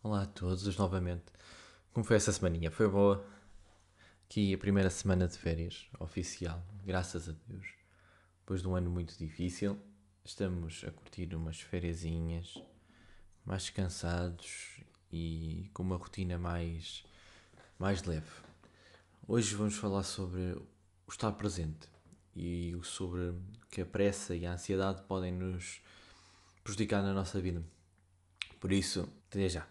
Olá a todos novamente. Como foi essa semaninha? Foi boa? Aqui a primeira semana de férias oficial, graças a Deus. Depois de um ano muito difícil, estamos a curtir umas fériasinhas, mais descansados e com uma rotina mais leve. Hoje vamos falar sobre o estar presente e sobre o que a pressa e a ansiedade podem nos prejudicar na nossa vida. Por isso, até já.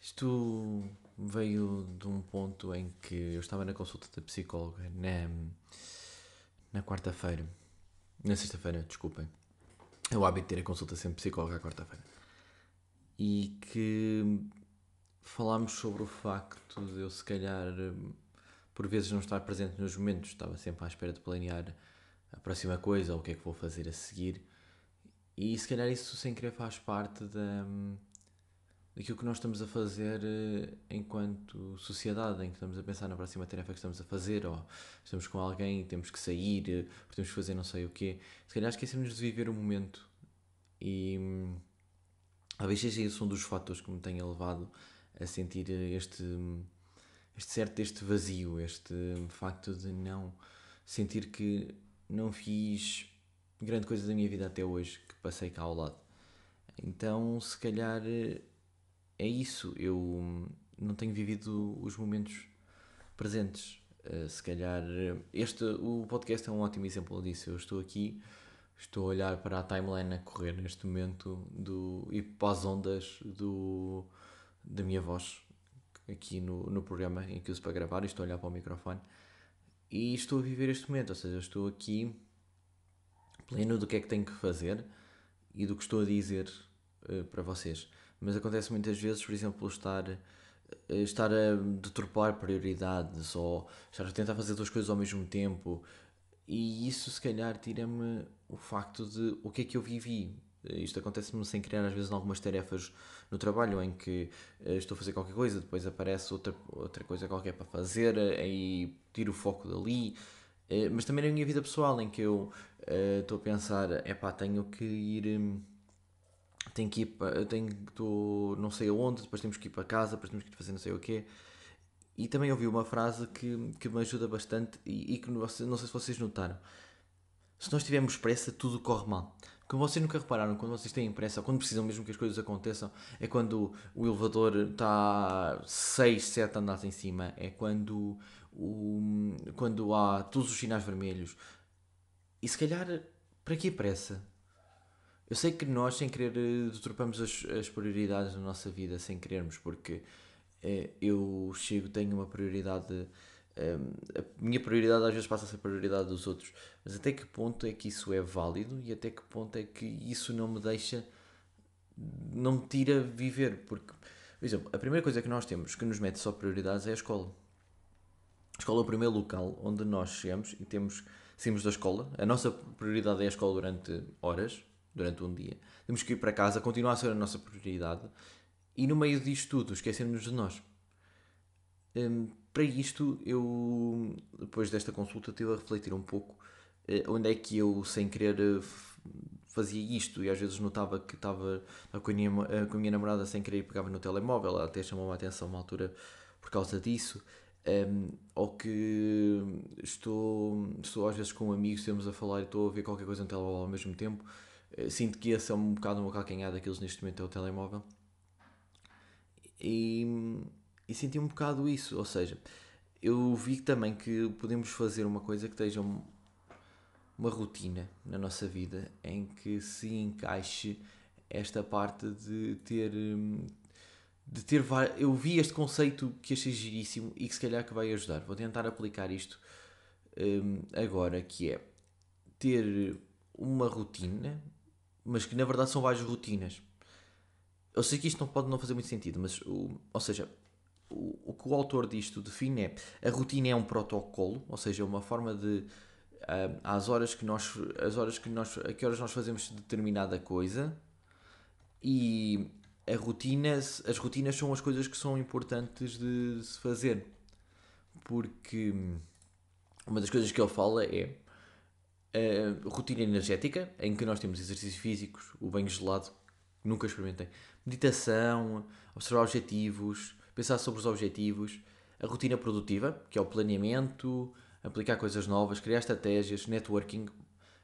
Isto veio de um ponto em que eu estava na consulta da psicóloga na quarta-feira. Na sexta-feira, desculpem. É o hábito de ter a consulta sempre psicóloga à quarta-feira. E que falámos sobre o facto de eu, se calhar, por vezes não estar presente nos momentos. Estava sempre à espera de planear a próxima coisa ou o que é que vou fazer a seguir. E se calhar isso sem querer faz parte daquilo que nós estamos a fazer enquanto sociedade, em que estamos a pensar na próxima tarefa que estamos a fazer, ou estamos com alguém e temos que sair, porque temos que fazer não sei o quê. Se calhar esquecemos de viver o momento e talvez seja esse um dos fatores que me tenha levado a sentir este vazio, este facto de não sentir que não fiz grande coisa da minha vida até hoje, que passei cá ao lado. Então, se calhar é isso. Eu não tenho vivido os momentos presentes. Se calhar o podcast é um ótimo exemplo disso. Eu estou aqui, estou a olhar para a timeline a correr neste momento e para as ondas da minha voz aqui no programa em que uso para gravar e estou a olhar para o microfone e estou a viver este momento, ou seja, estou aqui pleno do que é que tenho que fazer e do que estou a dizer para vocês. Mas acontece muitas vezes, por exemplo, estar a deturpar prioridades ou estar a tentar fazer duas coisas ao mesmo tempo. E isso, se calhar, tira-me o facto de o que é que eu vivi. Isto acontece-me sem querer, às vezes, em algumas tarefas no trabalho em que estou a fazer qualquer coisa, depois aparece outra coisa qualquer para fazer, aí tiro o foco dali. Mas também na minha vida pessoal, em que eu estou a pensar, epá, tenho que ir. Tenho que ir para. Estou não sei aonde, depois temos que ir para casa, depois temos que ir fazer não sei o quê. E também ouvi uma frase que me ajuda bastante e que não sei se vocês notaram. Se nós tivermos pressa, tudo corre mal. Como vocês nunca repararam, quando vocês têm pressa, ou quando precisam mesmo que as coisas aconteçam, é quando o elevador está 6 7 andares em cima, é quando há todos os sinais vermelhos. E se calhar, para que pressa? Eu sei que nós, sem querer, deturpamos as prioridades da nossa vida, sem querermos, porque eu tenho uma prioridade. A minha prioridade às vezes passa a ser a prioridade dos outros. Mas até que ponto é que isso é válido e até que ponto é que isso não me deixa, não me tira viver? Porque, por exemplo, a primeira coisa que nós temos que nos mete só prioridades é a escola. A escola é o primeiro local onde nós chegamos e saímos da escola. A nossa prioridade é a escola durante horas, durante um dia. Temos que ir para casa, continua a ser a nossa prioridade. E no meio disto tudo, esquecemos de nós. Para isto, eu, depois desta consulta, estive a refletir um pouco onde é que eu, sem querer, fazia isto. E às vezes notava que estava com a minha namorada sem querer e pegava no telemóvel. Ela até chamou a atenção uma altura por causa disso. Ou que estou às vezes com amigos, estamos a falar e estou a ver qualquer coisa no telemóvel ao mesmo tempo. Sinto que esse é um bocado uma calcanhar daqueles neste momento é o telemóvel. E, e senti um bocado isso, ou seja, eu vi também que podemos fazer uma coisa que esteja uma rotina na nossa vida em que se encaixe esta parte de ter eu vi este conceito que achei giríssimo e que se calhar que vai ajudar. Vou tentar aplicar isto agora, que é ter uma rotina, mas que na verdade são várias rotinas. Eu sei que isto não pode não fazer muito sentido, mas ou seja, o que o autor disto define é a rotina é um protocolo, ou seja, uma forma de às horas que nós a que horas nós fazemos determinada coisa e as rotinas são as coisas que são importantes de se fazer porque uma das coisas que ele fala é a rotina energética, em que nós temos exercícios físicos, o banho gelado, nunca experimentei, meditação, observar objetivos, pensar sobre os objetivos, a rotina produtiva, que é o planeamento, aplicar coisas novas, criar estratégias, networking.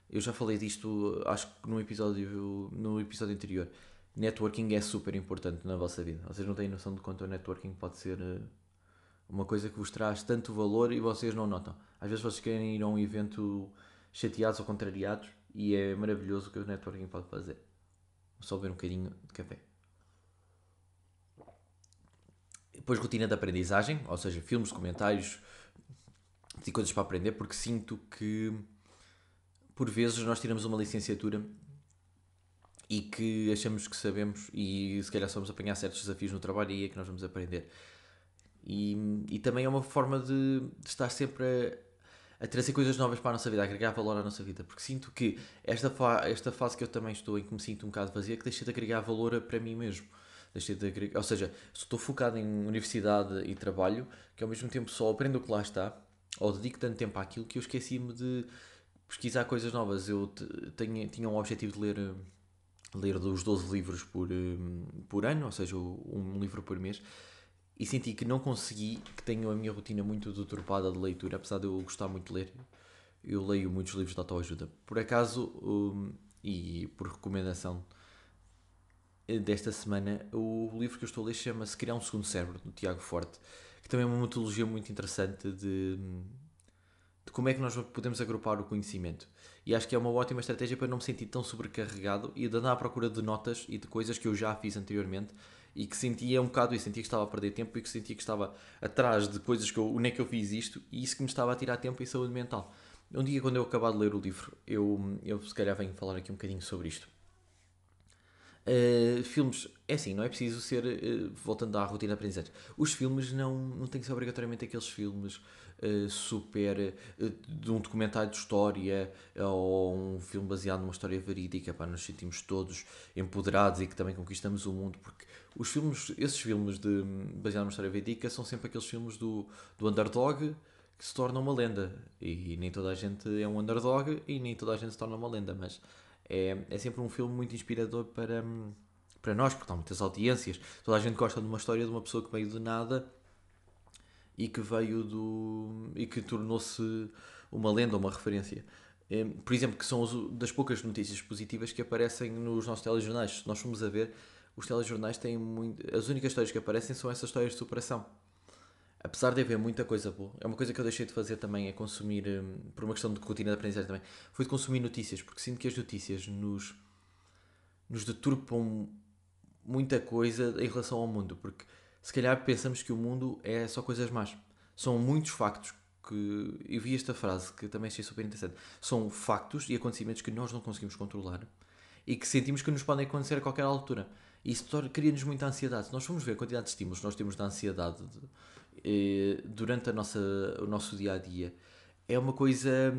Eu já falei disto, acho que no episódio anterior. Networking é super importante na vossa vida. Vocês não têm noção de quanto o networking pode ser uma coisa que vos traz tanto valor e vocês não notam. Às vezes vocês querem ir a um evento chateados ou contrariados e é maravilhoso o que o networking pode fazer. Só beber um bocadinho de café. Depois rotina de aprendizagem, ou seja, filmes, documentários e coisas para aprender, porque sinto que por vezes nós tiramos uma licenciatura e que achamos que sabemos e se calhar só vamos apanhar certos desafios no trabalho e é que nós vamos aprender. E também é uma forma de estar sempre a trazer coisas novas para a nossa vida, a agregar valor à nossa vida, porque sinto que esta fase que eu também estou em que me sinto um bocado vazia, é que deixei de agregar valor para mim mesmo. Ou seja, estou focado em universidade e trabalho, que ao mesmo tempo só aprendo o que lá está, ou dedico tanto tempo àquilo que eu esqueci-me de pesquisar coisas novas. Eu tinha um objetivo de ler dos 12 livros por ano, ou seja, um livro por mês, e senti que não consegui, que tenho a minha rotina muito deturpada de leitura, apesar de eu gostar muito de ler. Eu leio muitos livros de autoajuda. Por acaso, e por recomendação desta semana, o livro que eu estou a ler chama-se Criar um Segundo Cérebro, do Tiago Forte, que também é uma metodologia muito interessante de como é que nós podemos agrupar o conhecimento. E acho que é uma ótima estratégia para não me sentir tão sobrecarregado e de andar à procura de notas e de coisas que eu já fiz anteriormente e que sentia um bocado e sentia que estava a perder tempo e que sentia que estava atrás de coisas que onde é que eu fiz isto e isso que me estava a tirar tempo e saúde mental. Um dia, quando eu acabar de ler o livro, eu se calhar venho falar aqui um bocadinho sobre isto. Filmes, é assim, não é preciso ser, voltando à rotina de aprendizagem, os filmes não têm que ser obrigatoriamente aqueles filmes super de um documentário de história ou um filme baseado numa história verídica para nos sentirmos todos empoderados e que também conquistamos o mundo, porque esses filmes baseados numa história verídica são sempre aqueles filmes do underdog que se torna uma lenda e nem toda a gente é um underdog e nem toda a gente se torna uma lenda, mas é sempre um filme muito inspirador para nós, porque há muitas audiências. Toda a gente gosta de uma história de uma pessoa que veio do nada e que e que tornou-se uma lenda, uma referência. Por exemplo, que são das poucas notícias positivas que aparecem nos nossos telejornais. Se nós formos a ver, os telejornais têm muito. As únicas histórias que aparecem são essas histórias de superação. Apesar de haver muita coisa boa, é uma coisa que eu deixei de fazer também, é consumir, por uma questão de rotina de aprendizagem também, foi de consumir notícias, porque sinto que as notícias nos deturpam muita coisa em relação ao mundo, porque se calhar pensamos que o mundo é só coisas más. São muitos factos que. Eu vi esta frase que também achei super interessante. São factos e acontecimentos que nós não conseguimos controlar e que sentimos que nos podem acontecer a qualquer altura. E isso cria-nos muita ansiedade. Se nós formos ver a quantidade de estímulos que nós temos de ansiedade durante o nosso dia a dia, é uma coisa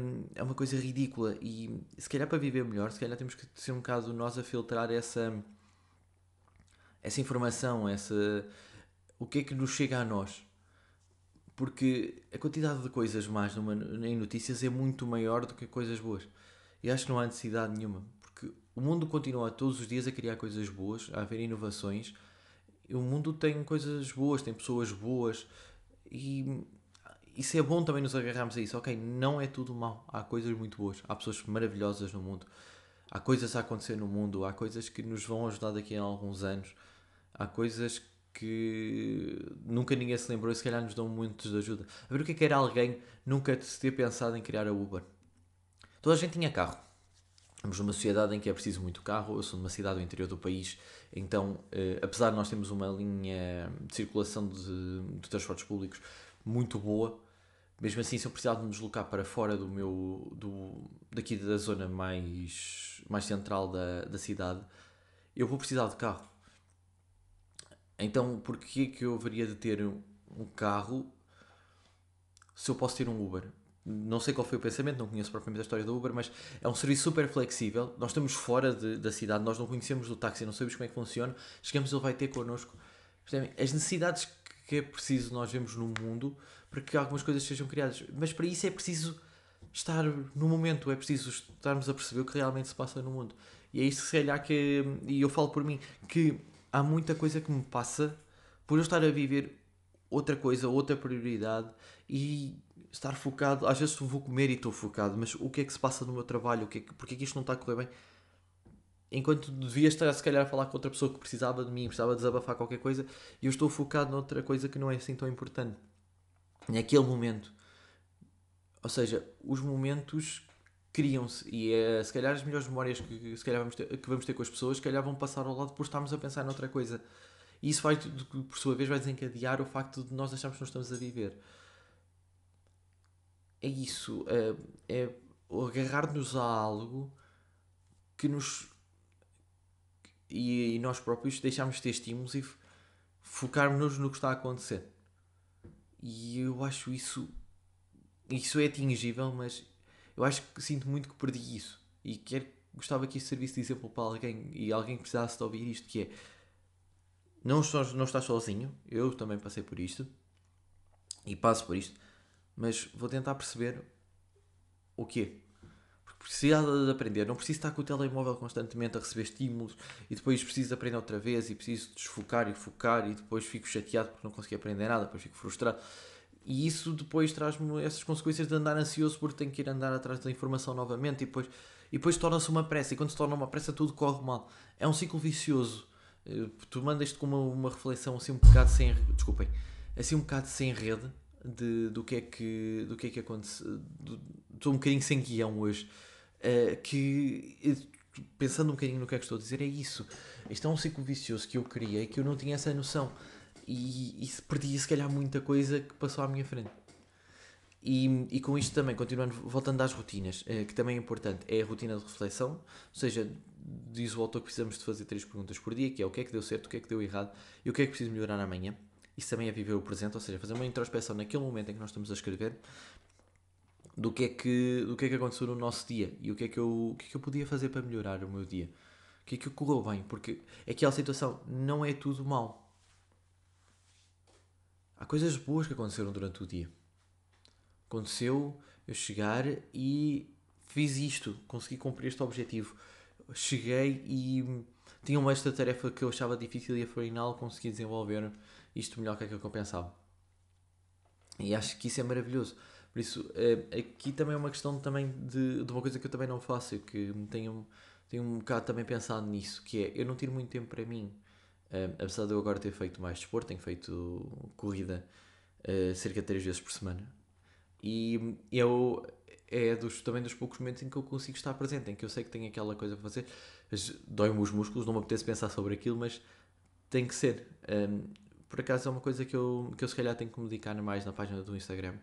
ridícula. E se calhar para viver melhor, se calhar temos que ser um bocado nós a filtrar essa informação, o que é que nos chega a nós. Porque a quantidade de coisas más em notícias é muito maior do que coisas boas. E acho que não há necessidade nenhuma. Porque o mundo continua todos os dias a criar coisas boas, a haver inovações. E o mundo tem coisas boas, tem pessoas boas. E isso é bom também nos agarrarmos a isso. Ok, não é tudo mau. Há coisas muito boas. Há pessoas maravilhosas no mundo. Há coisas a acontecer no mundo. Há coisas que nos vão ajudar daqui a alguns anos. Há coisas que nunca ninguém se lembrou e se calhar nos dão muitos de ajuda. A ver o que era alguém nunca se ter pensado em criar a Uber. Toda a gente tinha carro. Estamos numa sociedade em que é preciso muito carro. Eu sou de uma cidade do interior do país, então, apesar de nós termos uma linha de circulação de transportes públicos muito boa, mesmo assim, se eu precisar de me deslocar para fora daqui da zona mais central da cidade, eu vou precisar de carro. Então, porquê que eu haveria de ter um carro se eu posso ter um Uber? Não sei qual foi o pensamento, não conheço propriamente a história do Uber, mas é um serviço super flexível. Nós estamos fora da cidade, nós não conhecemos o táxi, não sabemos como é que funciona. Chegamos, ele vai ter connosco. Percebem? As necessidades que é preciso nós vemos no mundo para que algumas coisas sejam criadas. Mas para isso é preciso estar no momento, é preciso estarmos a perceber o que realmente se passa no mundo. E é isso, se calhar, que. E eu falo por mim, que há muita coisa que me passa por eu estar a viver outra coisa, outra prioridade e estar focado. Às vezes vou comer e estou focado, mas o que é que se passa no meu trabalho? Porque é que isto não está a correr bem? Enquanto devia estar, se calhar, a falar com outra pessoa que precisava de mim, precisava desabafar qualquer coisa, e eu estou focado noutra coisa que não é assim tão importante. Naquele momento. Ou seja, os momentos criam-se e é, se calhar as melhores memórias se calhar vamos ter com as pessoas, se calhar vão passar ao lado por estarmos a pensar noutra coisa. E isso vai, por sua vez, vai desencadear o facto de nós acharmos que não estamos a viver. É isso. É agarrar-nos a algo que nos. E nós próprios deixarmos de ter estímulos e focarmos-nos no que está a acontecer. E eu acho isso. Isso é atingível, mas eu acho que sinto muito que perdi isso. E gostava que isso servisse de exemplo para alguém e alguém que precisasse de ouvir isto, que é não estás sozinho, eu também passei por isto e passo por isto, mas vou tentar perceber o quê? Porque preciso de aprender, não preciso estar com o telemóvel constantemente a receber estímulos e depois preciso aprender outra vez e preciso desfocar e focar e depois fico chateado porque não consegui aprender nada, depois fico frustrado. E isso depois traz-me essas consequências de andar ansioso porque tenho que ir andar atrás da informação novamente e depois torna-se uma pressa. E quando se torna uma pressa tudo corre mal. É um ciclo vicioso. Tu mandas-te com uma reflexão assim um bocado sem. Desculpem. Assim um bocado sem rede do que é que acontece. Estou um bocadinho sem guião hoje. Pensando um bocadinho no que é que estou a dizer, é isso. Isto é um ciclo vicioso que eu criei que eu não tinha essa noção. E perdi se calhar muita coisa que passou à minha frente. E com isto também, continuando, voltando às rotinas, que também é importante, é a rotina de reflexão, ou seja, diz o autor que precisamos de fazer 3 perguntas por dia, que é o que é que deu certo, o que é que deu errado e o que é que preciso melhorar amanhã. Isso também é viver o presente, ou seja, fazer uma introspeção naquele momento em que nós estamos a escrever do que é que aconteceu no nosso dia e o que é que eu podia fazer para melhorar o meu dia. O que é que correu bem, porque aquela situação não é tudo mal. Há coisas boas que aconteceram durante o dia. Aconteceu eu chegar e fiz isto, consegui cumprir este objetivo. Cheguei e tinha uma esta tarefa que eu achava difícil e afinal consegui desenvolver isto melhor que aquilo que eu pensava. E acho que isso é maravilhoso. Por isso, aqui também é uma questão também de uma coisa que eu também não faço, eu que tenho um bocado também pensado nisso, que é, eu não tiro muito tempo para mim. Apesar de eu agora ter feito mais desporto, tenho feito corrida cerca de 3 vezes por semana. E também dos poucos momentos em que eu consigo estar presente, em que eu sei que tenho aquela coisa para fazer. Dói-me os músculos, não me apetece pensar sobre aquilo, mas tem que ser. Por acaso é uma coisa que eu se calhar tenho que me dedicar mais na página do Instagram,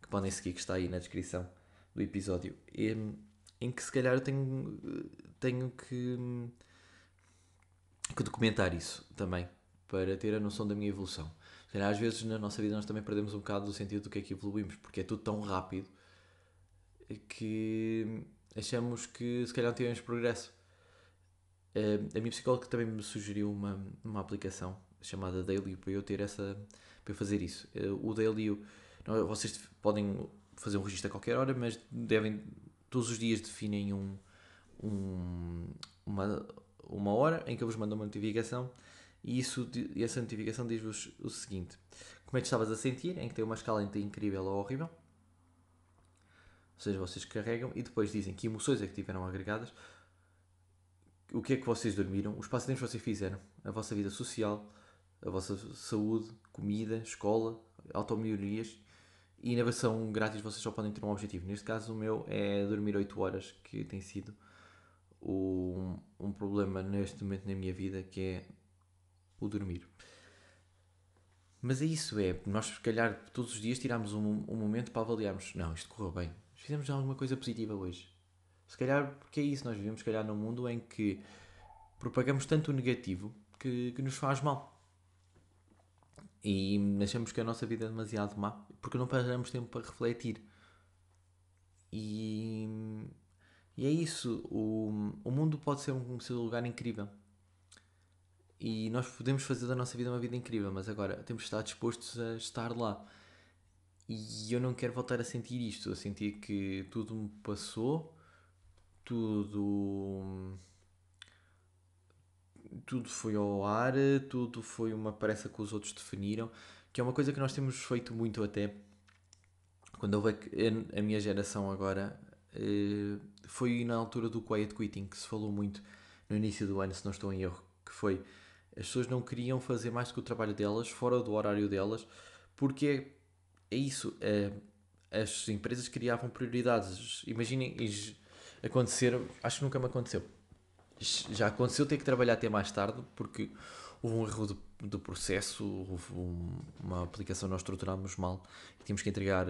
que podem seguir, que está aí na descrição do episódio, em que se calhar eu tenho que documentar isso também, para ter a noção da minha evolução. Se calhar às vezes na nossa vida nós também perdemos um bocado do sentido do que é que evoluímos, porque é tudo tão rápido que achamos que se calhar não tivemos progresso. A minha psicóloga também me sugeriu uma aplicação chamada Daily para eu ter para eu fazer isso. O Daily, vocês podem fazer um registro a qualquer hora, mas todos os dias definem um- uma, uma hora em que eu vos mando uma notificação e essa notificação diz-vos o seguinte: como é que estavas a sentir, em que tem uma escala entre incrível ou horrível. Ou seja, vocês carregam e depois dizem que emoções é que tiveram agregadas, o que é que vocês dormiram, os passatempos que vocês fizeram, a vossa vida social, a vossa saúde, comida, escola, automelhorias e na versão grátis vocês só podem ter um objetivo. Neste caso o meu é dormir 8 horas, que tem sido um problema neste momento na minha vida, que é o dormir. Mas é isso, nós se calhar todos os dias tiramos um momento para avaliarmos, não, isto correu bem, fizemos alguma coisa positiva hoje. Se calhar, porque é isso, nós vivemos se calhar num mundo em que propagamos tanto o negativo que nos faz mal. E achamos que a nossa vida é demasiado má porque não paramos tempo para refletir. E, e é isso. O mundo pode ser um seu lugar incrível. E nós podemos fazer da nossa vida uma vida incrível, mas agora temos de estar dispostos a estar lá. E eu não quero voltar a sentir isto, a sentir que tudo me passou, tudo, tudo foi ao ar, tudo foi uma pressa que os outros definiram, que é uma coisa que nós temos feito muito até quando houve a minha geração agora, foi na altura do quiet quitting que se falou muito no início do ano, se não estou em erro, que foi as pessoas não queriam fazer mais do que o trabalho delas, fora do horário delas, porque é isso, as empresas criavam prioridades. Imaginem acontecer, acho que nunca me aconteceu. Já aconteceu ter que trabalhar até mais tarde, porque houve um erro do processo, houve uma aplicação que nós estruturámos mal e tínhamos que entregar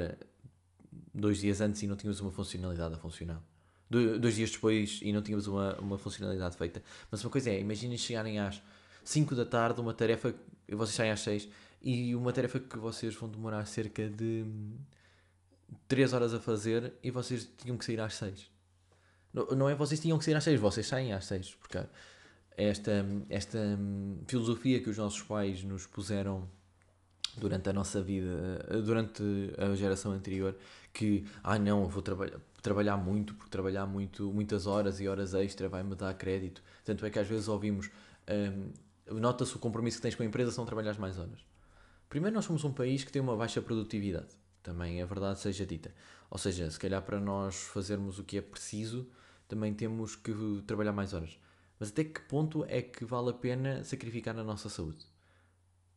2 dias antes e não tínhamos uma funcionalidade a funcionar. 2 dias depois e não tínhamos uma funcionalidade feita. Mas uma coisa é, imaginem chegarem às 5 da tarde, uma tarefa, vocês saem às 6 e uma tarefa que vocês vão demorar cerca de 3 horas a fazer e vocês tinham que sair às 6. Não, não é vocês tinham que sair às 6, vocês saem às 6. Porque esta filosofia que os nossos pais nos puseram durante a nossa vida, durante a geração anterior, que, não, eu vou trabalhar muito, porque trabalhar muito, muitas horas e horas extra vai-me dar crédito. Tanto é que às vezes ouvimos, nota-se o compromisso que tens com a empresa se não trabalhares mais horas. Primeiro, nós somos um país que tem uma baixa produtividade, também é verdade seja dita. Ou seja, se calhar para nós fazermos o que é preciso, também temos que trabalhar mais horas. Mas até que ponto é que vale a pena sacrificar a nossa saúde?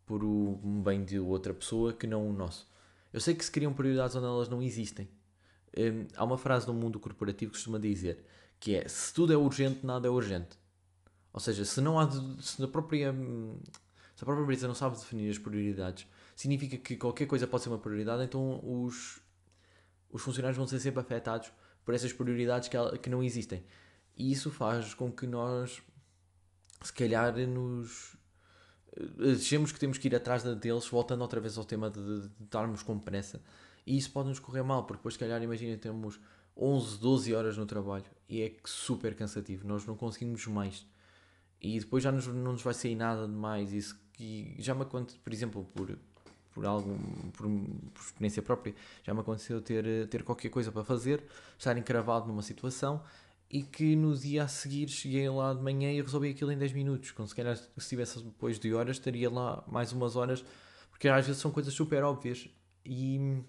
Por o bem de outra pessoa que não o nosso. Eu sei que se criam prioridades onde elas não existem. Há uma frase no mundo corporativo que costuma dizer que é: se tudo é urgente, nada é urgente. Ou seja, se não há se a própria empresa não sabe definir as prioridades, significa que qualquer coisa pode ser uma prioridade, então os funcionários vão ser sempre afetados por essas prioridades que não existem. E isso faz com que nós, se calhar, achemos que temos que ir atrás deles, voltando outra vez ao tema de estarmos com pressa. E isso pode nos correr mal, porque depois, se calhar, imagina, temos 11, 12 horas no trabalho e é super cansativo, nós não conseguimos mais. E depois já não nos vai sair nada de mais. Isso que já me aconteceu, por exemplo, por experiência própria, já me aconteceu ter qualquer coisa para fazer, estar encravado numa situação e que no dia a seguir cheguei lá de manhã e resolvi aquilo em 10 minutos. Quando se calhar se estivesse depois de horas, estaria lá mais umas horas, porque às vezes são coisas super óbvias. E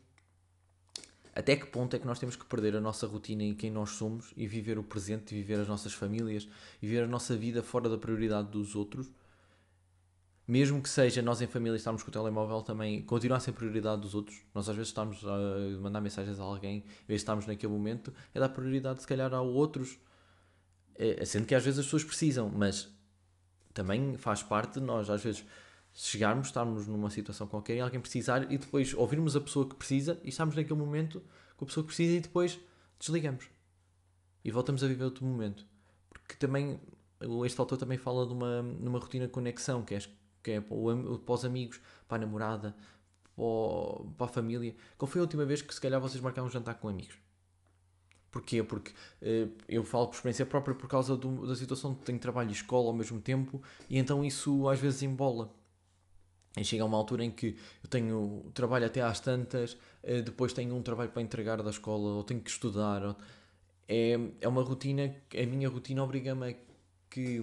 até que ponto é que nós temos que perder a nossa rotina e quem nós somos e viver o presente, e viver as nossas famílias e viver a nossa vida fora da prioridade dos outros, mesmo que seja nós em família estarmos com o telemóvel também, continua a ser prioridade dos outros. Nós às vezes estamos a mandar mensagens a alguém, em vez de estarmos naquele momento, é dar prioridade se calhar a outros, sendo que às vezes as pessoas precisam, mas também faz parte de nós às vezes chegarmos, estarmos numa situação qualquer e alguém precisar e depois ouvirmos a pessoa que precisa e estarmos naquele momento com a pessoa que precisa e depois desligamos e voltamos a viver outro momento. Porque também este autor também fala numa rotina de conexão, que é para os amigos, para a namorada, para a família. Qual foi a última vez que se calhar vocês marcaram um jantar com amigos? Porquê? Porque eu falo por experiência própria por causa da situação de tenho trabalho e escola ao mesmo tempo e então isso às vezes embola. E chega a uma altura em que eu tenho trabalho até às tantas, depois tenho um trabalho para entregar da escola, ou tenho que estudar. É uma rotina, a minha rotina obriga-me a que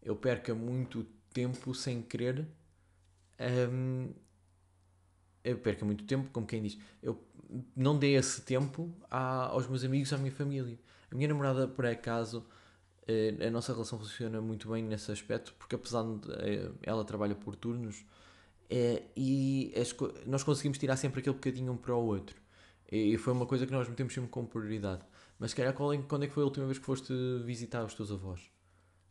eu perca muito tempo sem querer. hum, eu perca muito tempo, como quem diz, eu não dei esse tempo aos meus amigos, à minha família. A minha namorada, por acaso, a nossa relação funciona muito bem nesse aspecto, porque apesar de ela trabalha por turnos, e nós conseguimos tirar sempre aquele bocadinho um para o outro. E foi uma coisa que nós metemos sempre como prioridade. Mas se calhar quando é que foi a última vez que foste visitar os teus avós?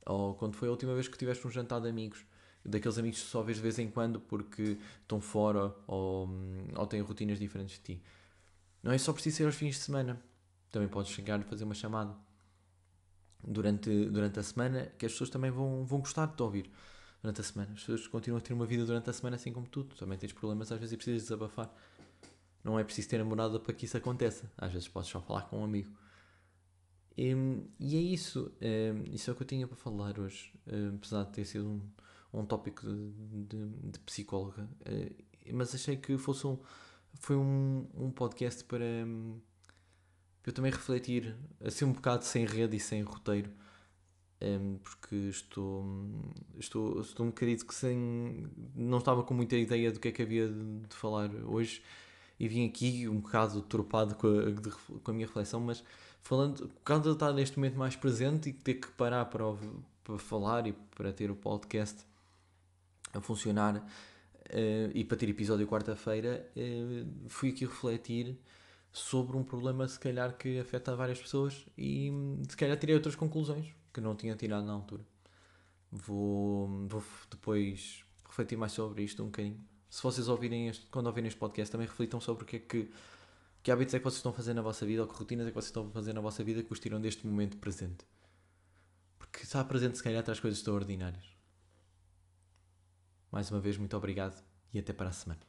Ou quando foi a última vez que tiveste um jantar de amigos? Daqueles amigos que só vês de vez em quando porque estão fora ou têm rotinas diferentes de ti. Não é só preciso ser aos fins de semana. Também podes chegar e fazer uma chamada durante a semana que as pessoas também vão gostar de te ouvir durante a semana. As pessoas continuam a ter uma vida durante a semana assim como tu. Tu também tens problemas às vezes e precisas desabafar. Não é preciso ter namorada para que isso aconteça. Às vezes podes só falar com um amigo. E é isso. Isso é o que eu tinha para falar hoje. Apesar de ter sido um tópico de psicóloga. Mas achei que fosse foi um podcast para eu também refletir, assim um bocado sem rede e sem roteiro, porque estou um bocadinho que não estava com muita ideia do que é que havia de falar hoje e vim aqui um bocado tropado com a minha reflexão, mas falando, por causa de estar neste momento mais presente e ter que parar para falar e para ter o podcast a funcionar, e para ter episódio quarta-feira, fui aqui refletir sobre um problema se calhar que afeta várias pessoas e se calhar tirei outras conclusões que não tinha tirado na altura. Vou depois refletir mais sobre isto um bocadinho. Se vocês quando ouvirem este podcast, também reflitam sobre o que hábitos é que vocês estão a fazer na vossa vida ou que rotinas é que vocês estão a fazer na vossa vida que os tiram deste momento presente. Porque estar presente se calhar traz coisas extraordinárias. Mais uma vez, muito obrigado e até para a semana.